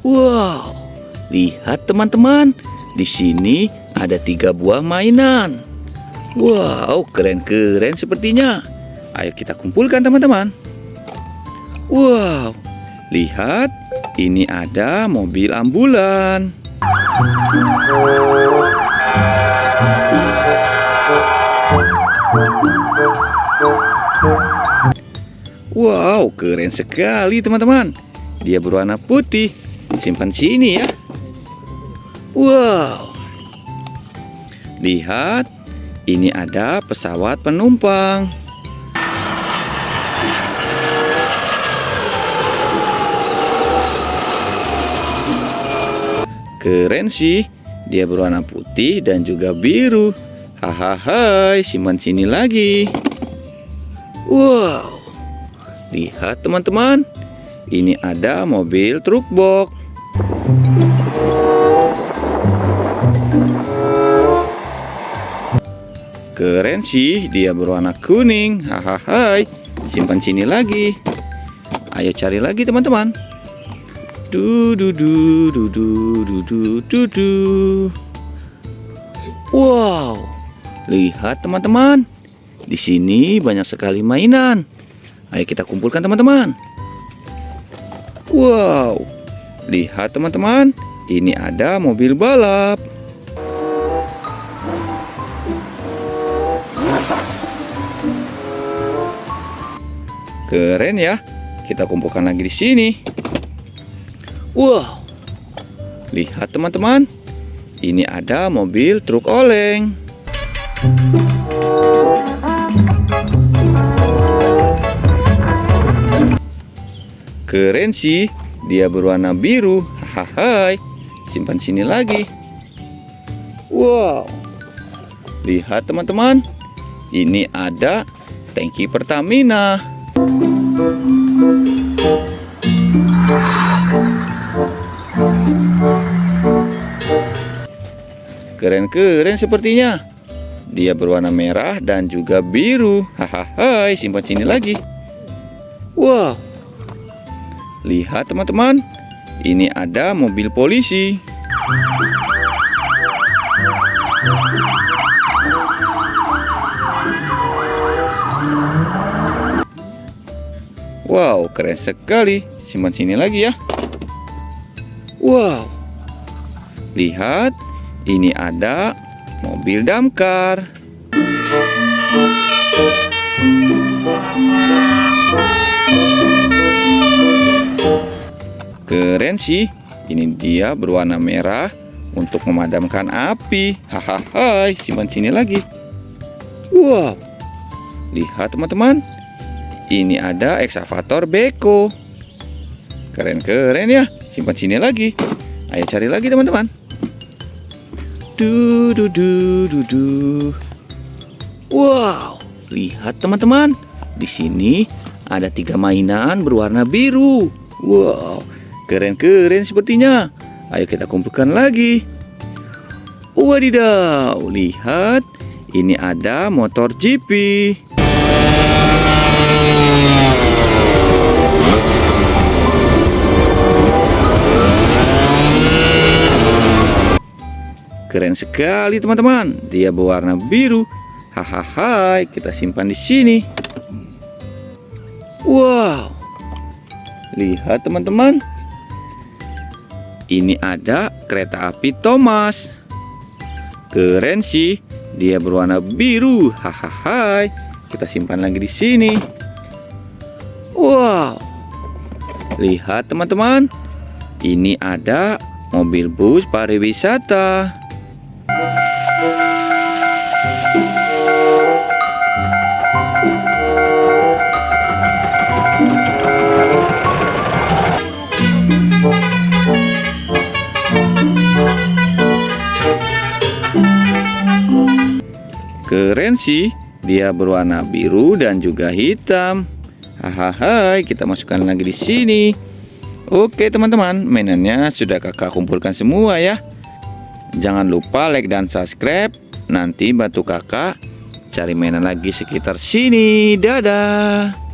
Wow, lihat teman-teman, di sini ada 3 buah mainan. Wow, keren-keren sepertinya. Ayo kita kumpulkan teman-teman. Wow, lihat, ini ada mobil ambulan. Wow, keren sekali teman-teman. Dia berwarna putih. Simpan sini ya. Wow. Lihat, ini ada pesawat penumpang. Keren sih. Dia berwarna putih dan juga biru. Hahaha, simpan sini lagi. Wow. Lihat teman-teman, ini ada mobil truk box. Keren sih, dia berwarna kuning. Hahaha, simpan sini lagi. Ayo cari lagi teman-teman. Wow, lihat teman-teman, di sini banyak sekali mainan. Ayo kita kumpulkan teman-teman. Wow, lihat teman-teman, ini ada mobil balap. Keren ya. Kita kumpulkan lagi di sini. Wow, lihat teman-teman, ini ada mobil truk oleng. Keren sih, dia berwarna biru. Hahaha, simpan sini lagi. Wow, lihat teman-teman, ini ada tangki Pertamina. Keren-keren sepertinya. Dia berwarna merah dan juga biru. Hahaha, simpan sini lagi. Wow. Lihat teman-teman, ini ada mobil polisi. Wow, keren sekali. Simpan sini lagi ya. Wow. Lihat, ini ada mobil damkar. Keren sih, ini dia berwarna merah untuk memadamkan api. Hahaha, simpan sini lagi. Wow, lihat teman-teman, ini ada ekskavator beko. Keren-keren ya, simpan sini lagi. Ayo cari lagi teman-teman. Wow, lihat teman-teman, di sini ada 3 mainan berwarna biru. Wow, keren-keren sepertinya. Ayo kita kumpulkan lagi. Wadidaw, lihat, ini ada motor GP. Keren sekali teman-teman. Dia berwarna biru. Hahaha, kita simpan di sini. Wow. Lihat teman-teman. Ini ada kereta api Thomas. Keren sih. Dia berwarna biru. Hahaha. Kita simpan lagi di sini. Wow. Lihat teman-teman. Ini ada mobil bus pariwisata. Keren sih, dia berwarna biru dan juga hitam. Hahaha, kita masukkan lagi di sini. Oke teman-teman, mainannya sudah kakak kumpulkan semua ya. Jangan lupa like dan subscribe. Nanti bantu kakak cari mainan lagi sekitar sini. Dadah.